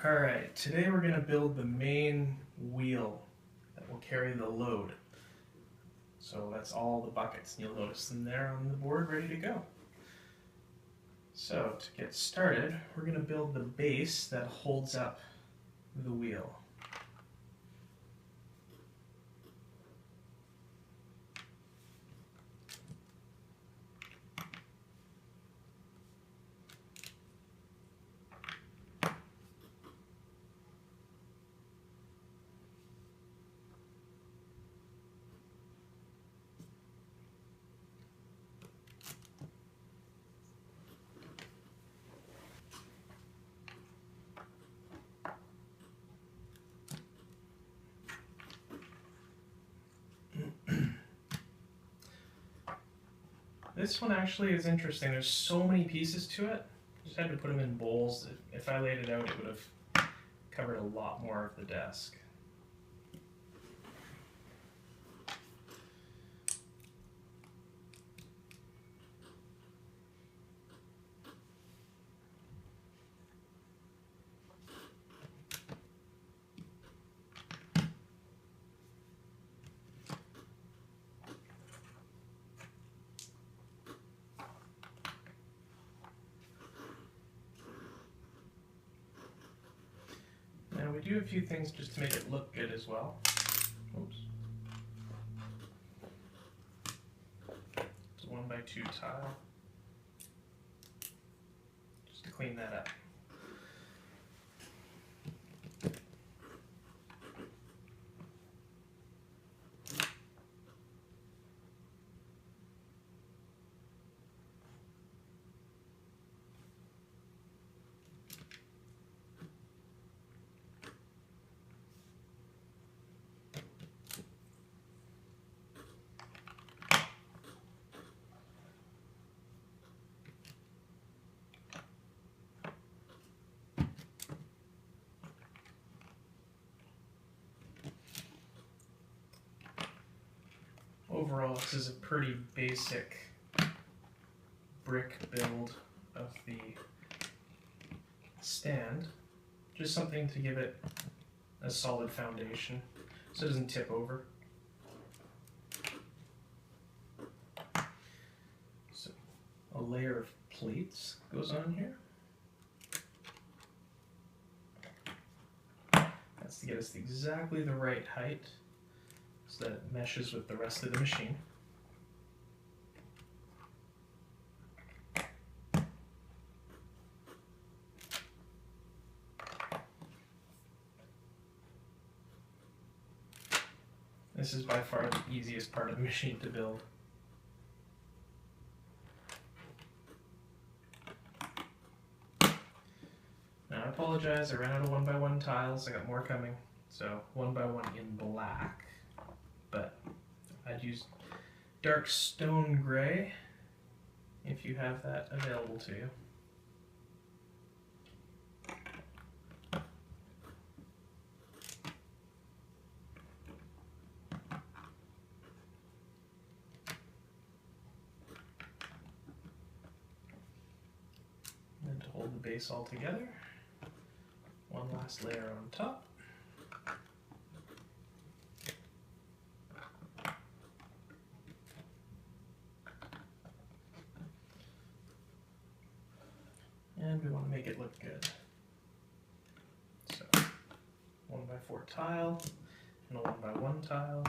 Alright, today we're going to build the main wheel that will carry the load. So that's all the buckets, and you'll notice them there on the board ready to go. So to get started, we're going to build the base that holds up the wheel. This one actually is interesting. There's so many pieces to it. I just had to put them in bowls. If I laid it out, it would have covered a lot more of the desk. Now we do a few things just to make it look good as well. Oops. It's a 1x2 tile. Just to clean that up. Overall, this is a pretty basic brick build of the stand. Just something to give it a solid foundation so it doesn't tip over. So a layer of plates goes on here. That's to get us exactly the right height, so that it meshes with the rest of the machine. This is by far the easiest part of the machine to build. Now I apologize, I ran out of 1x1 tiles, I got more coming. So 1x1 in black. But I'd use dark stone gray if you have that available to you. And to hold the base all together, one last layer on top. And we want to make it look good. So 1x4 tile and a 1x1 tile,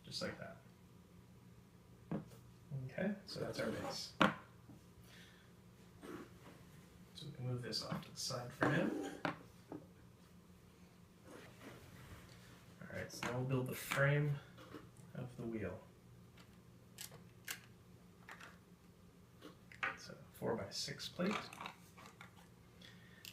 just like that. Okay, so that's our base. So we can move this off to the side for now. Alright, so now we'll build the frame of the wheel. 4x6 plate.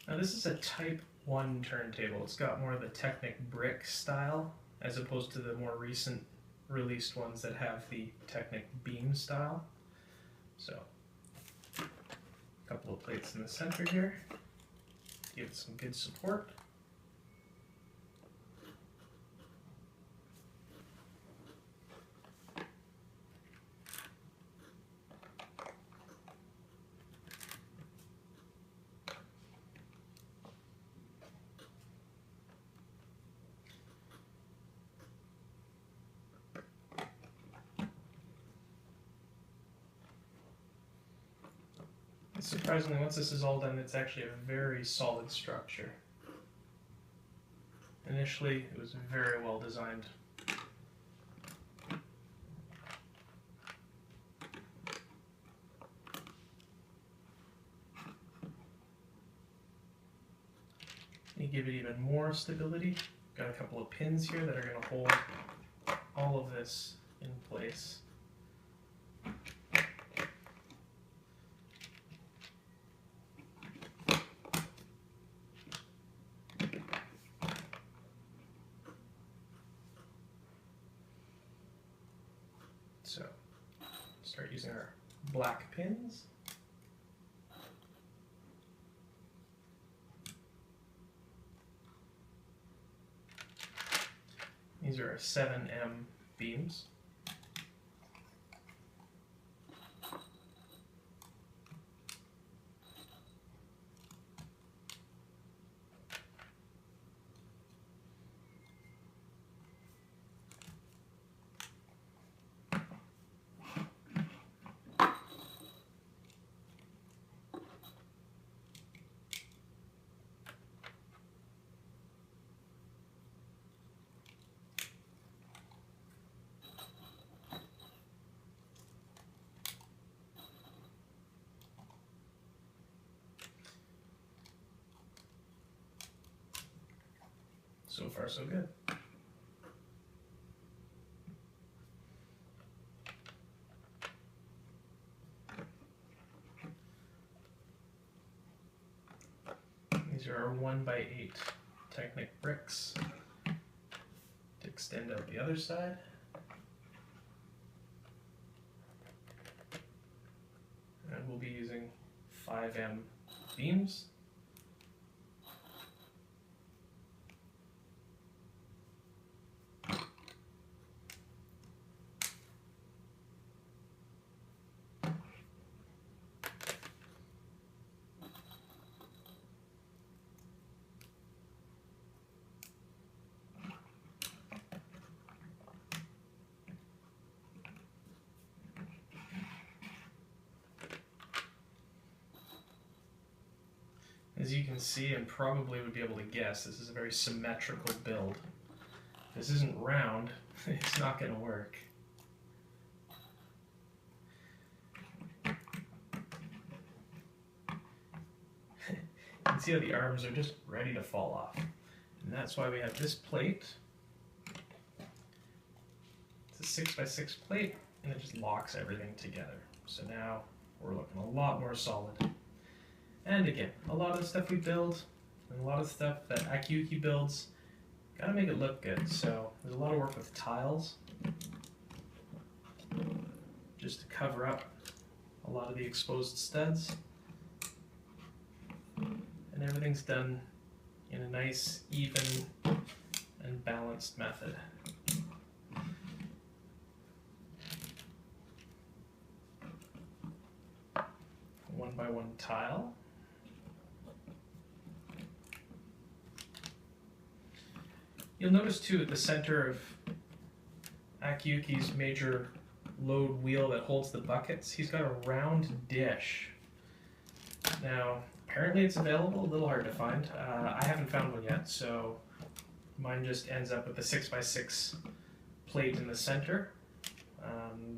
Now this is a Type 1 turntable. It's got more of the Technic brick style as opposed to the more recent released ones that have the Technic beam style. So a couple of plates in the center here. Give it some good support. Surprisingly, once this is all done, it's actually a very solid structure. Initially, it was very well designed. You give it even more stability. Got a couple of pins here that are going to hold all of this in place. So, start using our black pins. These are our 7M beams. So far, so good. These are our 1x8 Technic bricks to extend out the other side. And we'll be using 5M beams. As you can see, and probably would be able to guess, this is a very symmetrical build. If this isn't round, it's not going to work. You can see how the arms are just ready to fall off. And that's why we have this plate. It's a 6x6 plate, and it just locks everything together. So now we're looking a lot more solid. And again, a lot of the stuff we build, and a lot of stuff that Akiyuki builds, gotta make it look good. So there's a lot of work with tiles, just to cover up a lot of the exposed studs. And everything's done in a nice, even, and balanced method. One by one tile. You'll notice too at the center of Akiyuki's major load wheel that holds the buckets, he's got a round dish. Now, apparently it's available, a little hard to find. I haven't found one yet, so mine just ends up with a 6x6 plate in the center.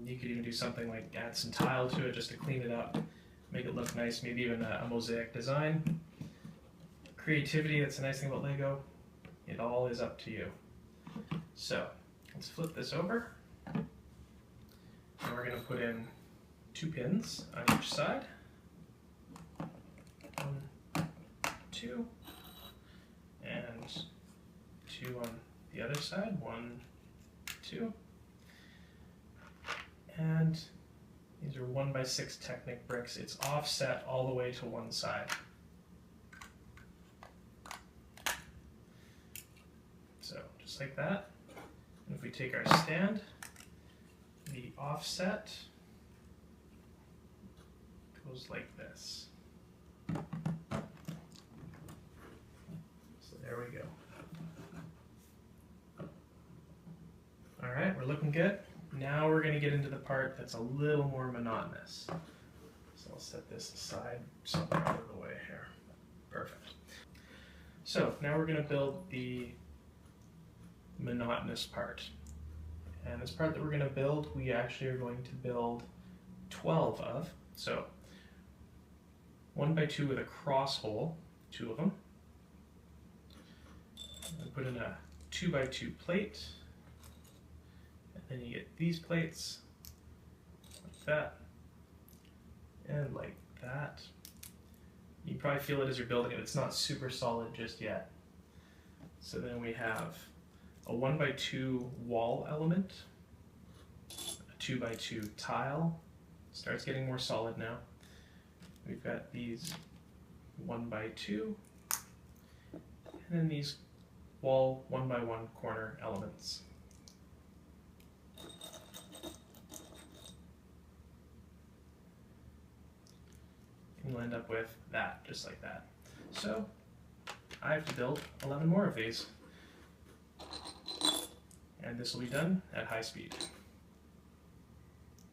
You could even do something like add some tile to it just to clean it up, make it look nice, maybe even a mosaic design. Creativity, that's the nice thing about Lego. It all is up to you. So, let's flip this over. And we're going to put in 2 pins on each side. 1, 2, and 2 on the other side. 1, 2. And these are 1x6 Technic bricks. It's offset all the way to one side. So just like that. And if we take our stand, the offset goes like this. So there we go. All right, we're looking good. Now we're going to get into the part that's a little more monotonous. So I'll set this aside somewhere out of the way here. Perfect. So now we're going to build the monotonous part. And this part that we're going to build, we actually are going to build 12 of. So 1 by 2 with a cross hole, 2 of them. And put in a 2 by 2 plate. And then you get these plates, like that, and like that. You probably feel it as you're building it. It's not super solid just yet. So then we have a 1 by 2 wall element, a 2 by 2 tile, starts getting more solid now. We've got these 1 by 2, and then these wall 1 by 1 corner elements. And you'll end up with that, just like that. So I have to build 11 more of these. And this will be done at high speed,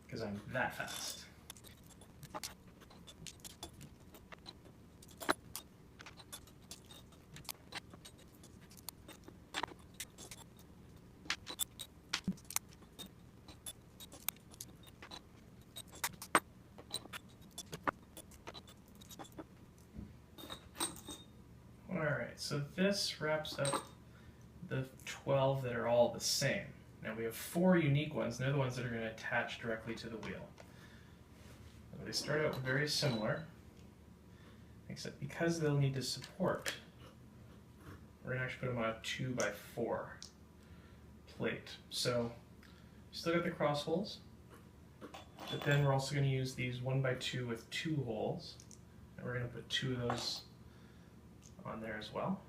because I'm that fast. Alright, so this wraps up the 12 that are all the same. Now we have 4 unique ones, and they're the ones that are going to attach directly to the wheel. They start out very similar, except because they'll need to support, we're going to actually put them on a 2 by 4 plate. So still got the cross holes, but then we're also going to use these 1 by 2 with 2 holes, and we're going to put 2 of those on there as well.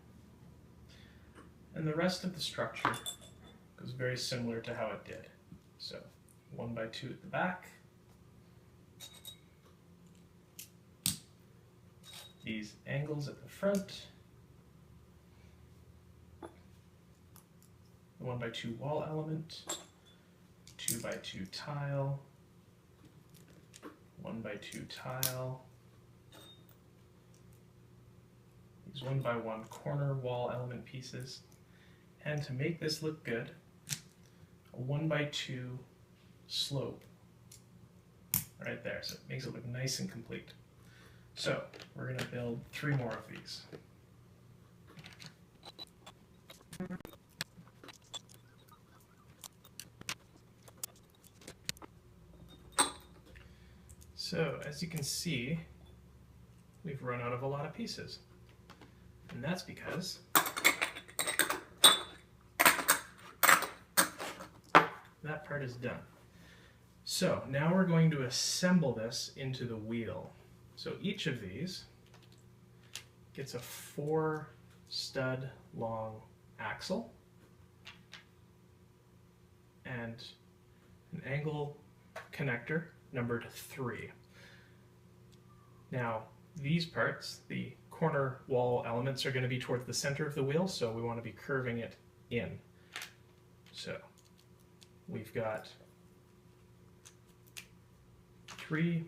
And the rest of the structure goes very similar to how it did. So 1 by 2 at the back, these angles at the front, the 1 by 2 wall element, 2 by 2 tile, 1 by 2 tile, these 1 by 1 corner wall element pieces, and to make this look good, a 1 by 2 slope right there, so it makes it look nice and complete. So we're going to build 3 more of these. So as you can see, we've run out of a lot of pieces, and that's because that part is done. So now we're going to assemble this into the wheel. So each of these gets a 4 stud long axle and an angle connector numbered 3. Now these parts, the corner wall elements, are going to be towards the center of the wheel, so we want to be curving it in. So we've got 3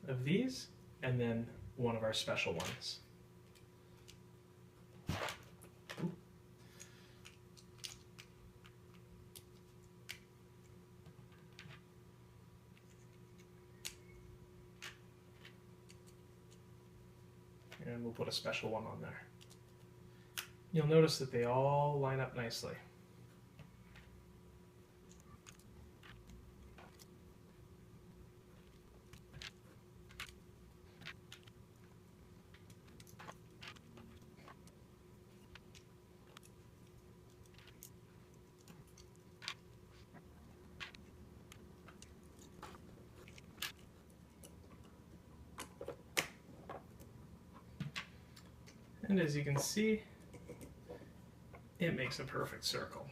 of these, and then one of our special ones. Ooh. And we'll put a special one on there. You'll notice that they all line up nicely. And as you can see, it makes a perfect circle.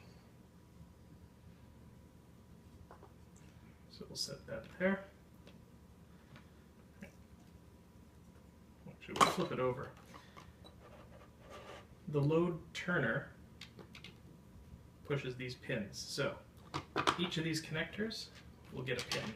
So we'll set that there. Actually, we'll flip it over. The load turner pushes these pins. So each of these connectors will get a pin.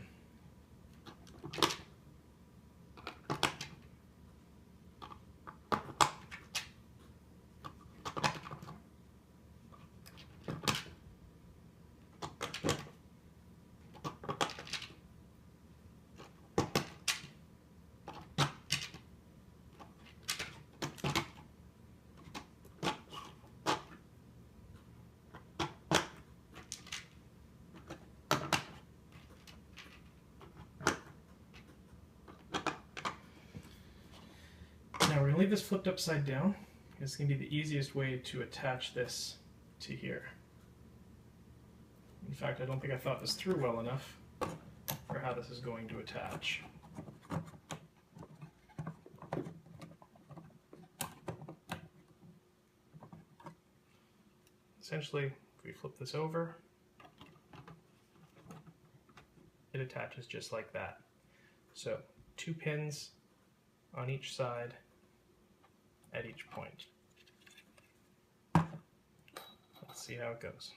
to leave this flipped upside down. It's going to be the easiest way to attach this to here. In fact, I don't think I thought this through well enough for how this is going to attach. Essentially, if we flip this over, it attaches just like that. So 2 pins on each side at each point. Let's see how it goes.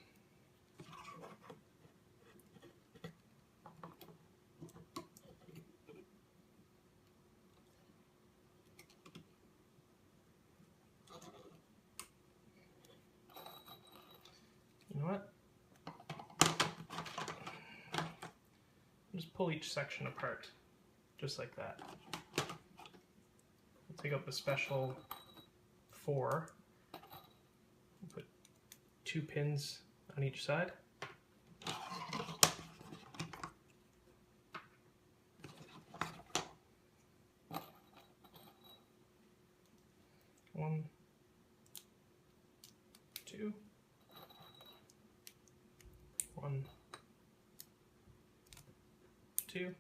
You know what? Just pull each section apart, just like that. We'll take out the special 4, put 2 pins on each side. One, 2, 1, 2.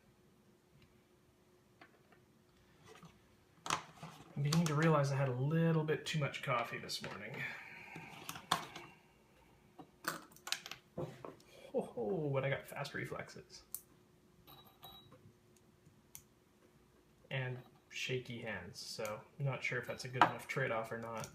I'm beginning to realize I had a little bit too much coffee this morning. Oh, but I got fast reflexes. And shaky hands, so I'm not sure if that's a good enough trade-off or not.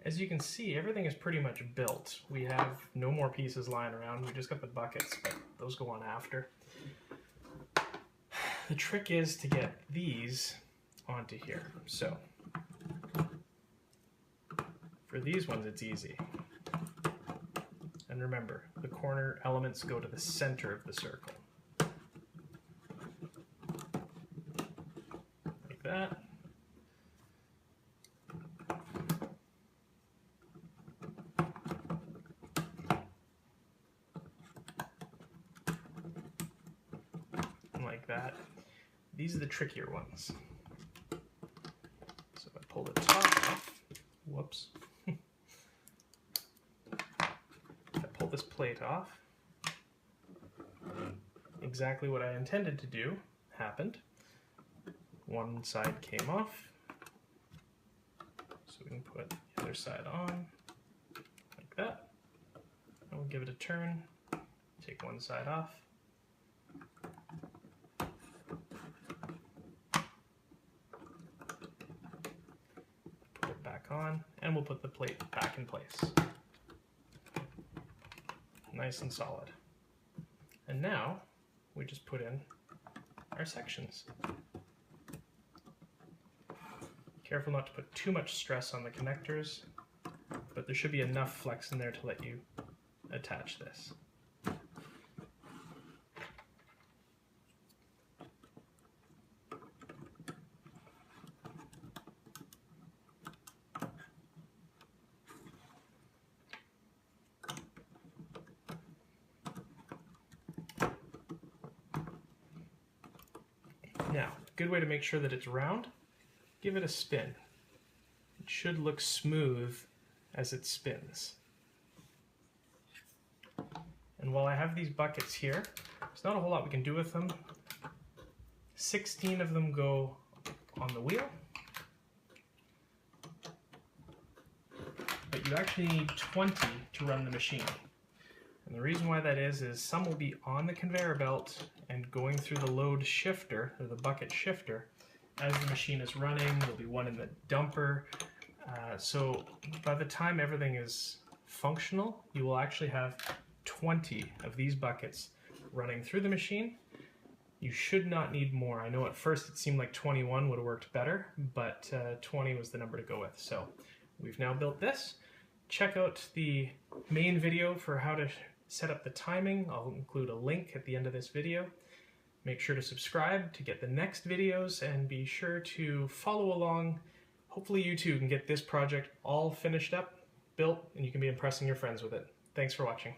As you can see, everything is pretty much built. We have no more pieces lying around. We just got the buckets, but those go on after. The trick is to get these onto here. So, for these ones, it's easy. And remember, the corner elements go to the center of the circle. Like that. Like that. These are the trickier ones. So if I pull the top off, whoops. If I pull this plate off, exactly what I intended to do happened. One side came off, so we can put the other side on, like that. And we'll give it a turn, take one side off. On, and we'll put the plate back in place. Nice and solid. And now we just put in our sections. Careful not to put too much stress on the connectors, but there should be enough flex in there to let you attach this. Now, a good way to make sure that it's round, give it a spin. It should look smooth as it spins. And while I have these buckets here, there's not a whole lot we can do with them. 16 of them go on the wheel, but you actually need 20 to run the machine. And the reason why that is some will be on the conveyor belt and going through the load shifter, or the bucket shifter, as the machine is running. There'll be one in the dumper. So by the time everything is functional, you will actually have 20 of these buckets running through the machine. You should not need more. I know at first it seemed like 21 would have worked better, but 20 was the number to go with. So we've now built this. Check out the main video for how to set up the timing. I'll include a link at the end of this video. Make sure to subscribe to get the next videos, and be sure to follow along hopefully you too can get this project all finished up, built, and you can be impressing your friends with it. Thanks for watching.